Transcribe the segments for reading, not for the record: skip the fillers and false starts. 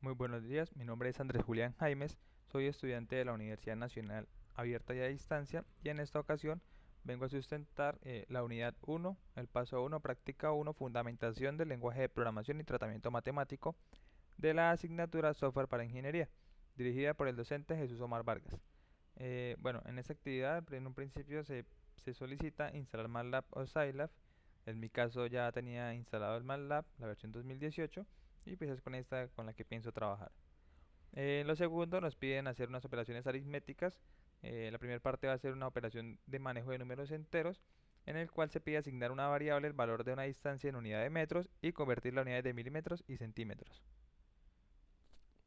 Muy buenos días, mi nombre es Andrés Julián Jaimes, soy estudiante de la Universidad Nacional Abierta y a Distancia y en esta ocasión vengo a sustentar la unidad 1, el paso 1, práctica 1, fundamentación del lenguaje de programación y tratamiento matemático de la asignatura Software para Ingeniería, dirigida por el docente Jesús Omar Vargas. Bueno, en esta actividad en un principio se solicita instalar MATLAB o Scilab. En mi caso ya tenía instalado el MATLAB, la versión 2018, y pues es con esta con la que pienso trabajar. En lo segundo nos piden hacer unas operaciones aritméticas. La primera parte va a ser una operación de manejo de números enteros, en el cual se pide asignar una variable el valor de una distancia en unidad de metros y convertirla a unidades de milímetros y centímetros.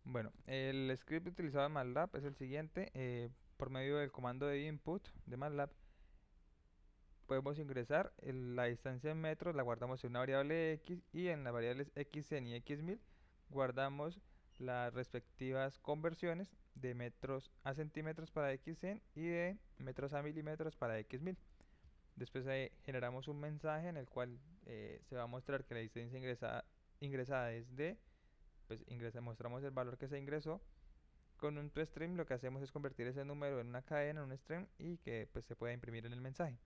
Bueno, el script utilizado en MATLAB es el siguiente. Por medio del comando de input de MATLAB podemos ingresar la distancia en metros, la guardamos en una variable x y en las variables xn y x1000 guardamos las respectivas conversiones de metros a centímetros para xn y de metros a milímetros para x1000. Después generamos un mensaje en el cual se va a mostrar que la distancia ingresada es de, pues mostramos el valor que se ingresó. Con un toString lo que hacemos es convertir ese número en una cadena, en un string, y que pues se pueda imprimir en el mensaje.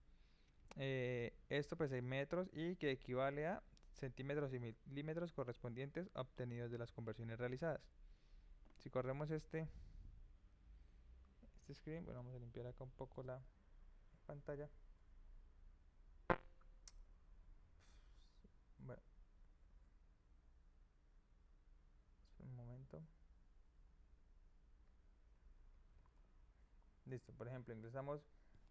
Esto pues en metros y que equivale a centímetros y milímetros correspondientes obtenidos de las conversiones realizadas. Si corremos este screen, bueno, vamos a limpiar acá un poco la pantalla. Bueno, un momento. Listo, por ejemplo, ingresamos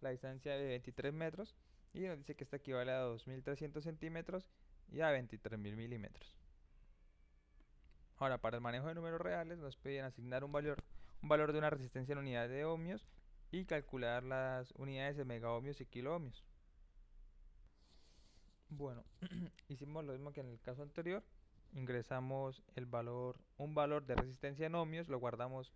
la distancia de 23 metros y nos dice que esta equivale a 2300 centímetros y a 23.000 milímetros. Ahora, para el manejo de números reales nos piden asignar un valor de una resistencia en unidades de ohmios y calcular las unidades de megaohmios y kiloohmios. Bueno, hicimos lo mismo que en el caso anterior. Ingresamos un valor de resistencia en ohmios, lo guardamos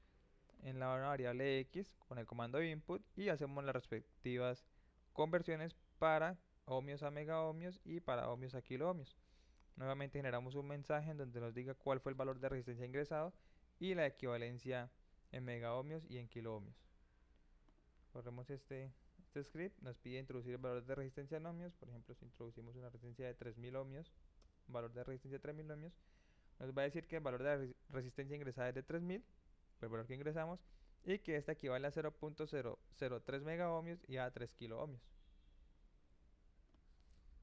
en la variable x con el comando input y hacemos las respectivas conversiones para ohmios a megaohmios y para ohmios a kiloohmios. Nuevamente generamos un mensaje en donde nos diga cuál fue el valor de resistencia ingresado y la equivalencia en megaohmios y en kiloohmios. Corremos este script, nos pide introducir el valor de resistencia en ohmios. Por ejemplo, si introducimos una resistencia de 3000 ohmios, un valor de resistencia de 3000 ohmios, nos va a decir que el valor de la resistencia ingresada es de 3000, el valor que ingresamos, y que esta equivale a 0.003 megaohmios y a 3 kiloohmios.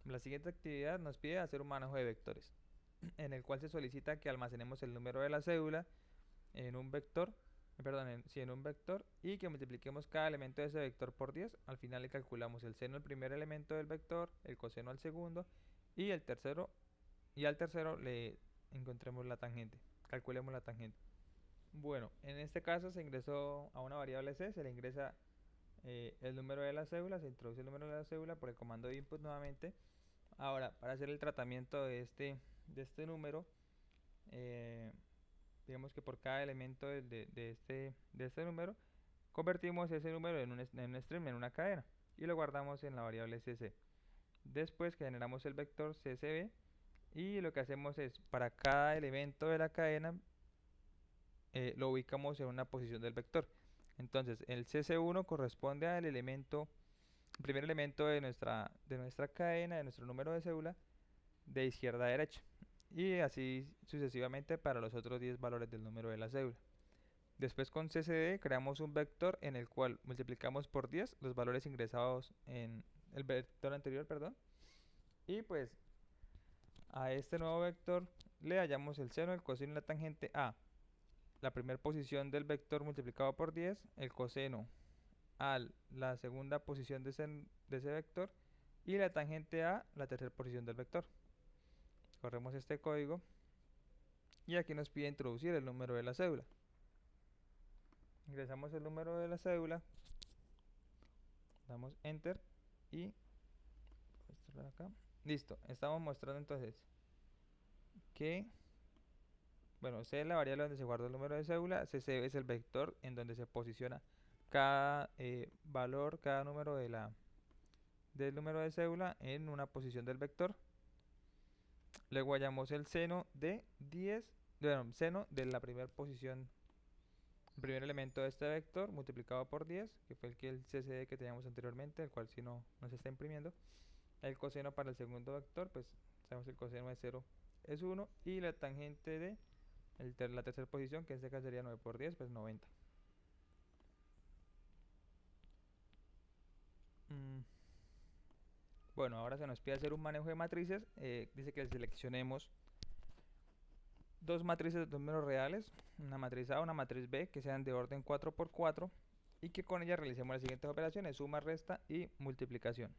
La siguiente actividad nos pide hacer un manejo de vectores, en el cual se solicita que almacenemos el número de la cédula en un vector, en un vector, y que multipliquemos cada elemento de ese vector por 10. Al final le calculamos el seno al primer elemento del vector, el coseno al segundo y al tercero le encontremos la tangente. Calculemos la tangente. Bueno, en este caso se ingresó a una variable c, se le ingresa el número de la cédula, se introduce el número de la cédula por el comando de input nuevamente. Ahora, para hacer el tratamiento de este número, eh, digamos que por cada elemento de este número, convertimos ese número en un string, en una cadena, y lo guardamos en la variable cc. Después generamos el vector ccb y lo que hacemos es, para cada elemento de la cadena, lo ubicamos en una posición del vector. Entonces, el cc1 corresponde al elemento, el primer elemento de nuestra cadena, de nuestro número de cédula, de izquierda a derecha. Y así sucesivamente para los otros 10 valores del número de la cédula. Después con ccd creamos un vector en el cual multiplicamos por 10 los valores ingresados en el vector anterior, perdón. Y pues a este nuevo vector le hallamos el seno, el coseno y la tangente a la primera posición del vector multiplicado por 10, el coseno a la segunda posición de ese vector y la tangente a la tercera posición del vector. Corremos este código y aquí nos pide introducir el número de la cédula. Ingresamos el número de la cédula, damos enter y acá. Listo, estamos mostrando entonces que, bueno, C es la variable donde se guarda el número de cédula, CC es el vector en donde se posiciona cada valor, cada número del número de cédula en una posición del vector. Luego hallamos el seno de 10 bueno, seno de la primera posición, el primer elemento de este vector multiplicado por 10, que fue el CCD que teníamos anteriormente, el cual si no se está imprimiendo. El coseno para el segundo vector, pues sabemos que el coseno de 0 es 1, y la tangente de la tercera posición, que en este caso sería 9 por 10, pues 90. Bueno, ahora se nos pide hacer un manejo de matrices. Dice que seleccionemos dos matrices de números reales, una matriz A, una matriz B, que sean de orden 4 por 4 y que con ellas realicemos las siguientes operaciones: suma, resta y multiplicación.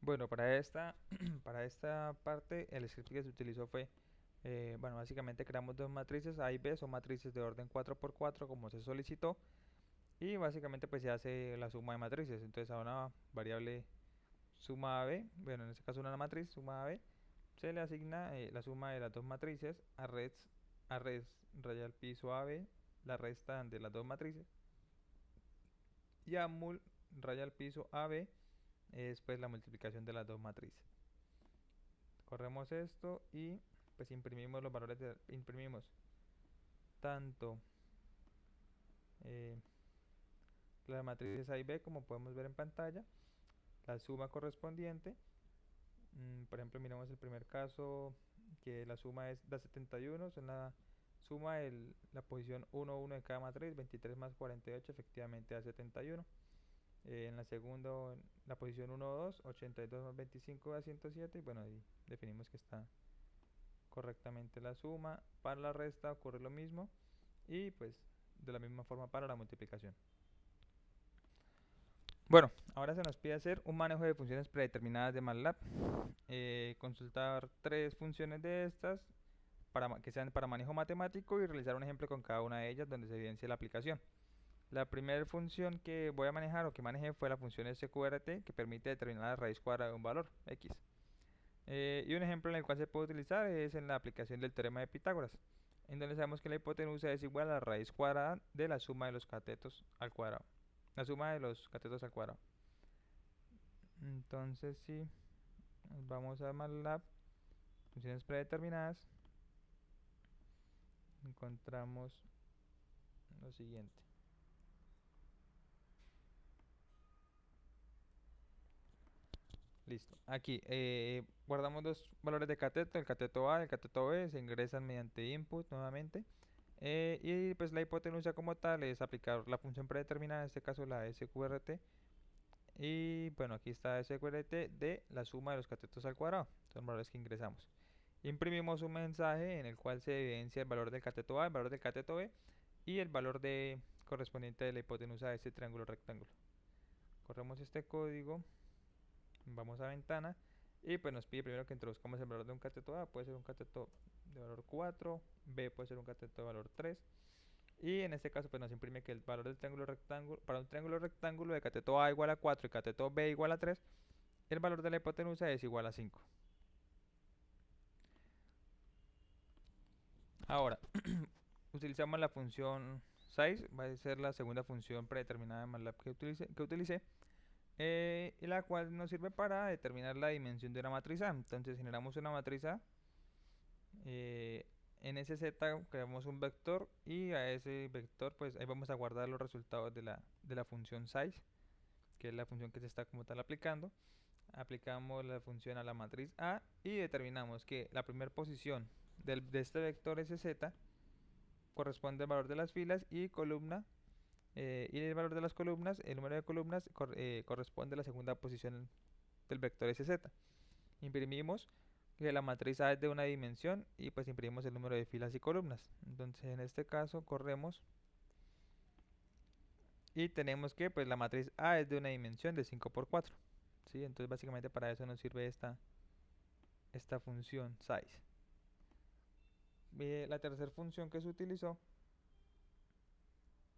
Bueno, para esta, para esta parte el script que se utilizó fue, bueno, básicamente creamos dos matrices A y B, son matrices de orden 4 por 4 como se solicitó, y básicamente pues se hace la suma de matrices. Entonces a una variable suma AB, bueno, en este caso una matriz suma AB, se le asigna la suma de las dos matrices a res raya al piso AB, la resta de las dos matrices, y a mul raya al piso AB es pues la multiplicación de las dos matrices. Corremos esto y pues imprimimos los valores imprimimos tanto las matrices A y B como podemos ver en pantalla, la suma correspondiente. Por ejemplo, miramos el primer caso, que la suma es da 71, son la suma de la posición 1, 1 de cada matriz, 23 más 48 efectivamente da 71. En la segunda, la posición 1, 2, 82 más 25 da 107, y bueno, ahí definimos que está correctamente la suma. Para la resta ocurre lo mismo, y pues de la misma forma para la multiplicación. Bueno, ahora se nos pide hacer un manejo de funciones predeterminadas de MATLAB. Consultar tres funciones de estas que sean para manejo matemático y realizar un ejemplo con cada una de ellas donde se evidencie la aplicación. La primera función que voy a manejar o que manejé fue la función sqrt, que permite determinar la raíz cuadrada de un valor x. Y un ejemplo en el cual se puede utilizar es en la aplicación del teorema de Pitágoras, en donde sabemos que la hipotenusa es igual a la raíz cuadrada de la suma de los catetos al cuadrado. La suma de los catetos al cuadrado. Entonces, sí, vamos a MATLAB, funciones predeterminadas. Encontramos lo siguiente. Listo. Aquí guardamos dos valores de cateto, el cateto A y el cateto B, se ingresan mediante input nuevamente. Y pues la hipotenusa como tal es aplicar la función predeterminada, en este caso la sqrt. Y bueno, aquí está sqrt de la suma de los catetos al cuadrado, son valores que ingresamos. Imprimimos un mensaje en el cual se evidencia el valor del cateto A, el valor del cateto B y el valor correspondiente de la hipotenusa de este triángulo rectángulo. Corremos este código, vamos a ventana y pues nos pide primero que introduzcamos el valor de un cateto A. Puede ser un cateto de valor 4, B puede ser un cateto de valor 3, y en este caso pues nos imprime que el valor del triángulo rectángulo, para un triángulo rectángulo de cateto A igual a 4 y cateto B igual a 3, el valor de la hipotenusa es igual a 5. Ahora utilizamos la función size, va a ser la segunda función predeterminada de MATLAB que utilicé, y la cual nos sirve para determinar la dimensión de una matriz A. Entonces generamos una matriz A, en ese z creamos un vector, y a ese vector pues ahí vamos a guardar los resultados de la función size, que es la función que se está como tal aplicando. Aplicamos la función a la matriz A y determinamos que la primera posición de este vector sz corresponde al valor de las filas y columna, y el valor de las columnas, el número de columnas corresponde a la segunda posición del vector sz. Imprimimos que la matriz A es de una dimensión y pues imprimimos el número de filas y columnas. Entonces en este caso corremos y tenemos que pues la matriz A es de una dimensión de 5 por 4, ¿sí? Entonces básicamente para eso nos sirve esta función size. La tercera función que se utilizó,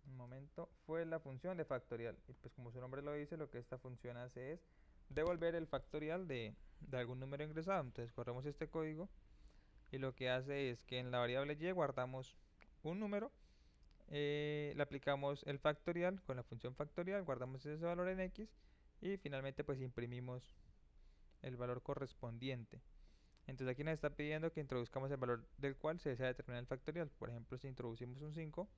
un momento, fue la función de factorial. Y pues como su nombre lo dice, lo que esta función hace es devolver el factorial de algún número ingresado. Entonces corremos este código y lo que hace es que en la variable y guardamos un número, le aplicamos el factorial con la función factorial, guardamos ese valor en x y finalmente pues imprimimos el valor correspondiente. Entonces aquí nos está pidiendo que introduzcamos el valor del cual se desea determinar el factorial. Por ejemplo, si introducimos un 5,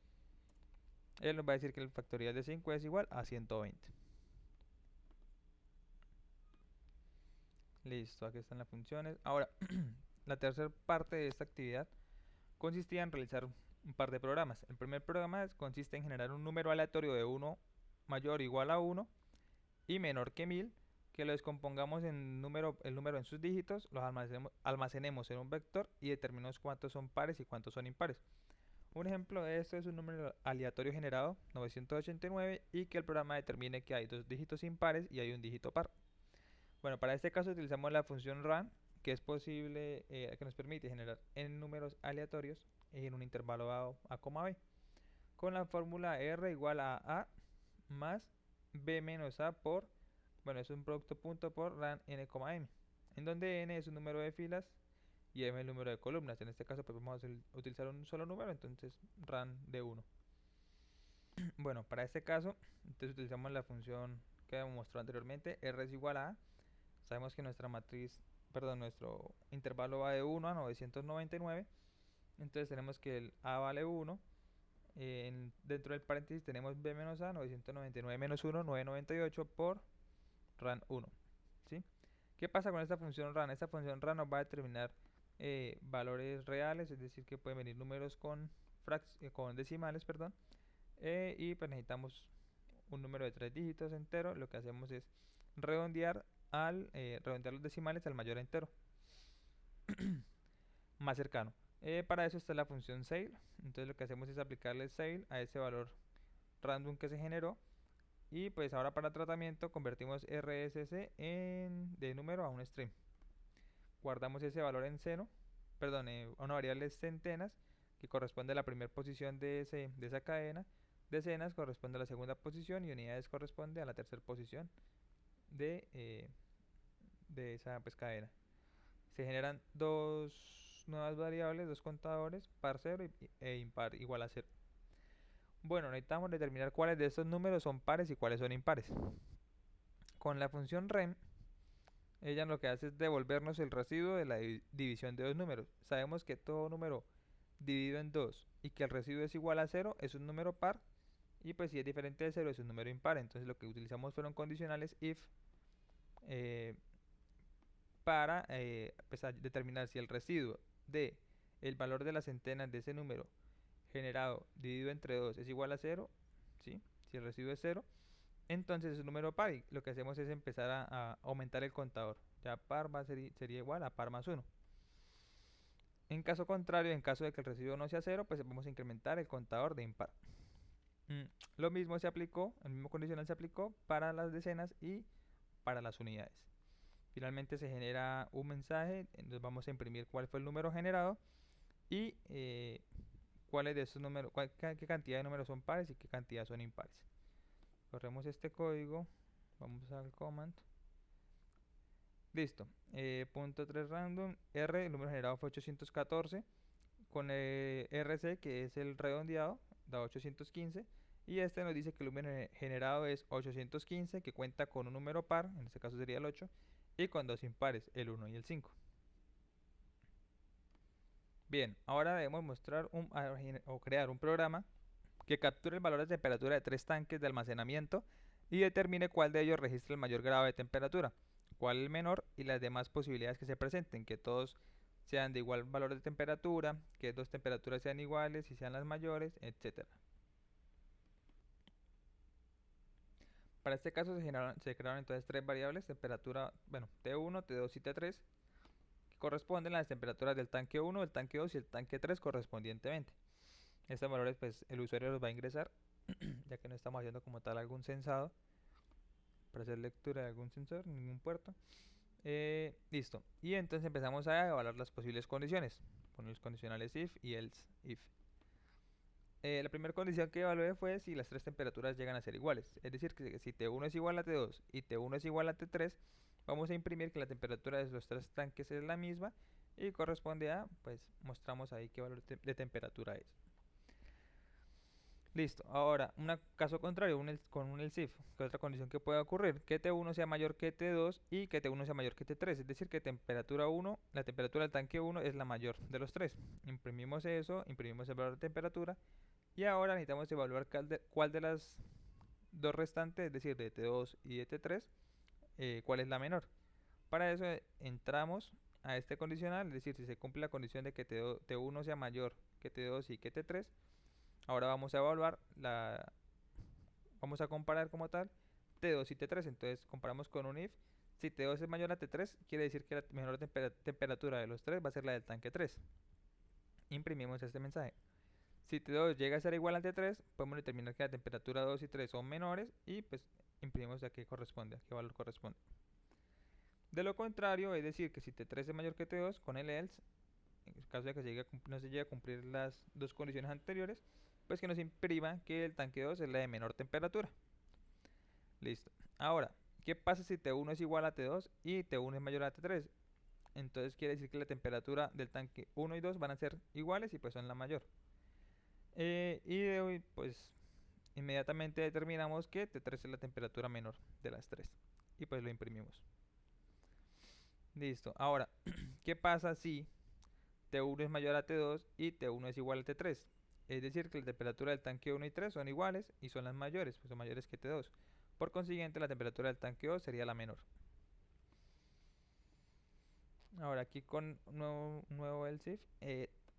él nos va a decir que el factorial de 5 es igual a 120. Listo, aquí están las funciones. Ahora, la tercera parte de esta actividad consistía en realizar un par de programas. El primer programa consiste en generar un número aleatorio de 1 mayor o igual a 1 y menor que 1000, que lo descompongamos en el número en sus dígitos, los almacenemos en un vector y determinemos cuántos son pares y cuántos son impares. Un ejemplo de esto es un número aleatorio generado, 989, y que el programa determine que hay dos dígitos impares y hay un dígito par. Bueno, para este caso utilizamos la función run, que es posible, que nos permite generar n números aleatorios en un intervalo a, b, con la fórmula r igual a más b menos a por, bueno, es un producto punto por ran n, m, en donde n es un número de filas y m el número de columnas. En este caso pues vamos a utilizar un solo número, entonces ran de 1. Bueno, para este caso, entonces utilizamos la función que hemos mostrado anteriormente, r es igual a. Sabemos que nuestra matriz, perdón, nuestro intervalo va de 1 a 999, entonces tenemos que el a vale 1, dentro del paréntesis tenemos b menos a, 999 menos 1, 998 por ran 1, ¿sí? ¿Qué pasa con esta función ran? Esta función ran nos va a determinar valores reales, es decir, que pueden venir números con decimales, perdón, y pues necesitamos un número de 3 dígitos entero. Lo que hacemos es redondear redondear los decimales al mayor entero más cercano. Para eso está la función sale. Entonces lo que hacemos es aplicarle sale a ese valor random que se generó, y pues ahora para tratamiento convertimos RSS de número a un string. Guardamos ese valor en seno, perdón, a una variable centenas, que corresponde a la primera posición de esa cadena. Decenas corresponde a la segunda posición y unidades corresponde a la tercera posición de esa pues, cadena. Se generan dos nuevas variables, dos contadores, par 0 e impar igual a 0. Bueno, necesitamos determinar cuáles de estos números son pares y cuáles son impares. Con la función rem, ella lo que hace es devolvernos el residuo de la división de dos números. Sabemos que todo número dividido en 2 y que el residuo es igual a 0 es un número par, y pues si es diferente de 0 es un número impar. Entonces lo que utilizamos fueron condicionales if para pues, determinar si el residuo de el valor de las centenas de ese número generado dividido entre 2 es igual a 0, ¿sí? Si el residuo es 0, entonces es un número par, y lo que hacemos es empezar a aumentar el contador. Ya par sería igual a par más 1. En caso contrario, en caso de que el residuo no sea 0, pues vamos a incrementar el contador de impar. Lo mismo se aplicó, el mismo condicional se aplicó para las decenas y para las unidades. Finalmente se genera un mensaje, entonces vamos a imprimir cuál fue el número generado y cuáles de esos números, qué cantidad de números son pares y qué cantidad son impares. Corremos este código, vamos al command. Listo, punto 3 random, R, el número generado fue 814, con RC, que es el redondeado, da 815, y este nos dice que el número generado es 815, que cuenta con un número par, en este caso sería el 8, y con dos impares, el 1 y el 5. Bien, ahora debemos mostrar o crear un programa que capture el valor de temperatura de 3 tanques de almacenamiento y determine cuál de ellos registra el mayor grado de temperatura, cuál el menor, y las demás posibilidades que se presenten, que todos sean de igual valor de temperatura, que dos temperaturas sean iguales y sean las mayores, etc. Para este caso se crearon entonces tres variables: temperatura, bueno, T1, T2 y T3, que corresponden a las temperaturas del tanque 1, el tanque 2 y el tanque 3 correspondientemente. Estos valores pues el usuario los va a ingresar, ya que no estamos haciendo como tal algún sensado para hacer lectura de algún sensor, ningún puerto. Listo. Y entonces empezamos a evaluar las posibles condiciones con los condicionales if y else if. La primera condición que evalué fue si las tres temperaturas llegan a ser iguales. Es decir, que si T1 es igual a T2 y T1 es igual a T3, vamos a imprimir que la temperatura de los tres tanques es la misma y corresponde a, pues mostramos ahí qué valor de temperatura es. Listo, ahora, un caso contrario, con un else if, que otra condición que puede ocurrir, que T1 sea mayor que T2 y que T1 sea mayor que T3, es decir, que temperatura 1, la temperatura del tanque 1 es la mayor de los tres. Imprimimos eso, imprimimos el valor de temperatura y ahora necesitamos evaluar cuál de las dos restantes, es decir, de T2 y de T3, cuál es la menor. Para eso entramos a este condicional, es decir, si se cumple la condición de que T1 sea mayor que T2 y que T3, ahora vamos a evaluar vamos a comparar como tal T2 y T3. Entonces comparamos con un if. Si T2 es mayor a T3, quiere decir que la mejor temperatura de los tres va a ser la del tanque 3. Imprimimos este mensaje. Si T2 llega a ser igual a T3, podemos determinar que la temperatura 2 y 3 son menores y pues imprimimos a qué corresponde, a qué valor corresponde. De lo contrario, es decir, que si T3 es mayor que T2, con el else, en caso de que no se llegue a cumplir las dos condiciones anteriores, pues que nos imprima que el tanque 2 es la de menor temperatura. Listo. Ahora, ¿qué pasa si T1 es igual a T2 y T1 es mayor a T3? Entonces quiere decir que la temperatura del tanque 1 y 2 van a ser iguales y pues son la mayor. Y de hoy pues inmediatamente determinamos que T3 es la temperatura menor de las tres. Y pues lo imprimimos. Listo. Ahora, ¿qué pasa si T1 es mayor a T2 y T1 es igual a T3? Es decir, que la temperatura del tanque 1 y 3 son iguales y son las mayores, pues son mayores que T2. Por consiguiente, la temperatura del tanque 2 sería la menor. Ahora aquí con nuevo else if,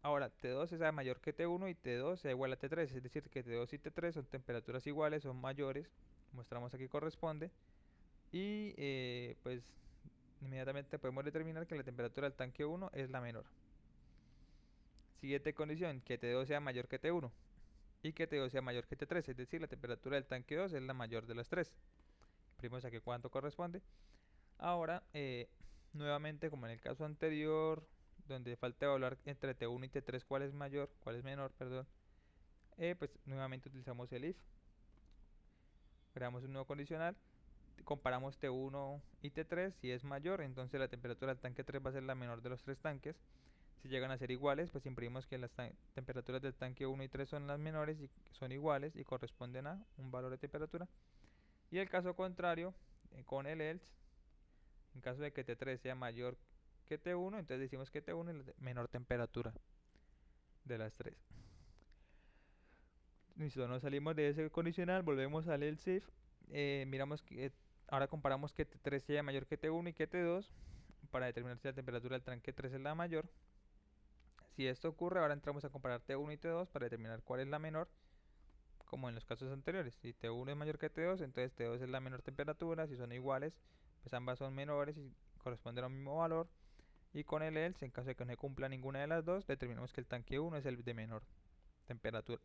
ahora T2 es mayor que T1 y T2 es igual a T3, es decir que T2 y T3 son temperaturas iguales, son mayores, mostramos aquí corresponde, y pues inmediatamente podemos determinar que la temperatura del tanque 1 es la menor. Siguiente condición, que T2 sea mayor que T1 y que T2 sea mayor que T3, es decir, la temperatura del tanque 2 es la mayor de las tres. Primero aquí cuánto corresponde. Ahora, nuevamente como en el caso anterior, donde falta evaluar entre T1 y T3 cuál es mayor, cuál es menor, perdón, pues nuevamente utilizamos el if. Creamos un nuevo condicional, comparamos T1 y T3, si es mayor, entonces la temperatura del tanque 3 va a ser la menor de los tres tanques. Si llegan a ser iguales, pues imprimimos que las temperaturas del tanque 1 y 3 son las menores y son iguales y corresponden a un valor de temperatura. Y el caso contrario, con el else, en caso de que T3 sea mayor que T1, entonces decimos que T1 es la menor temperatura de las tres. Listo, nos salimos de ese condicional, volvemos al else if, miramos que ahora comparamos que T3 sea mayor que T1 y que T2 para determinar si la temperatura del tanque 3 es la mayor. Si esto ocurre, ahora entramos a comparar T1 y T2 para determinar cuál es la menor, como en los casos anteriores. Si T1 es mayor que T2, entonces T2 es la menor temperatura. Si son iguales, pues ambas son menores y corresponden al mismo valor. Y con el else, en caso de que no se cumpla ninguna de las dos, determinamos que el tanque 1 es el de menor temperatura.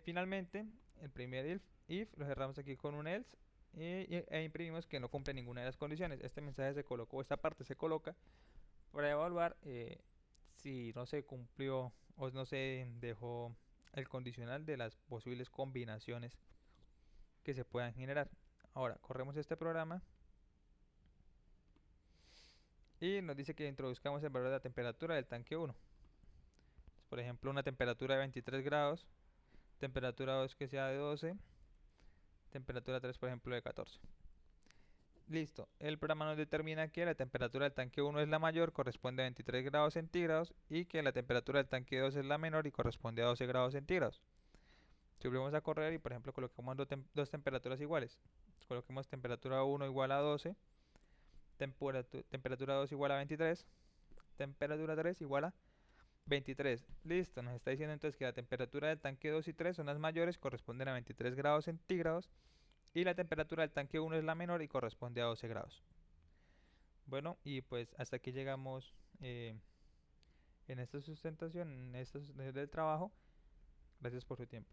Finalmente, el primer if lo cerramos aquí con un else e imprimimos que no cumple ninguna de las condiciones. Este mensaje se colocó, esta parte se coloca para evaluar si no se cumplió o no se dejó el condicional de las posibles combinaciones que se puedan generar. Ahora corremos este programa y nos dice que introduzcamos el valor de la temperatura del tanque 1. Por ejemplo, una temperatura de 23 grados, temperatura 2 que sea de 12, temperatura 3 por ejemplo de 14. Listo, el programa nos determina que la temperatura del tanque 1 es la mayor, corresponde a 23 grados centígrados, y que la temperatura del tanque 2 es la menor y corresponde a 12 grados centígrados. Si volvemos a correr y por ejemplo colocamos dos temperaturas iguales, coloquemos temperatura 1 igual a 12, temperatura 2 igual a 23, temperatura 3 igual a 23. Listo, nos está diciendo entonces que la temperatura del tanque 2 y 3 son las mayores, corresponden a 23 grados centígrados, y la temperatura del tanque 1 es la menor y corresponde a 12 grados. Bueno, y pues hasta aquí llegamos en esta sustentación, en esta sustentación del trabajo. Gracias por su tiempo.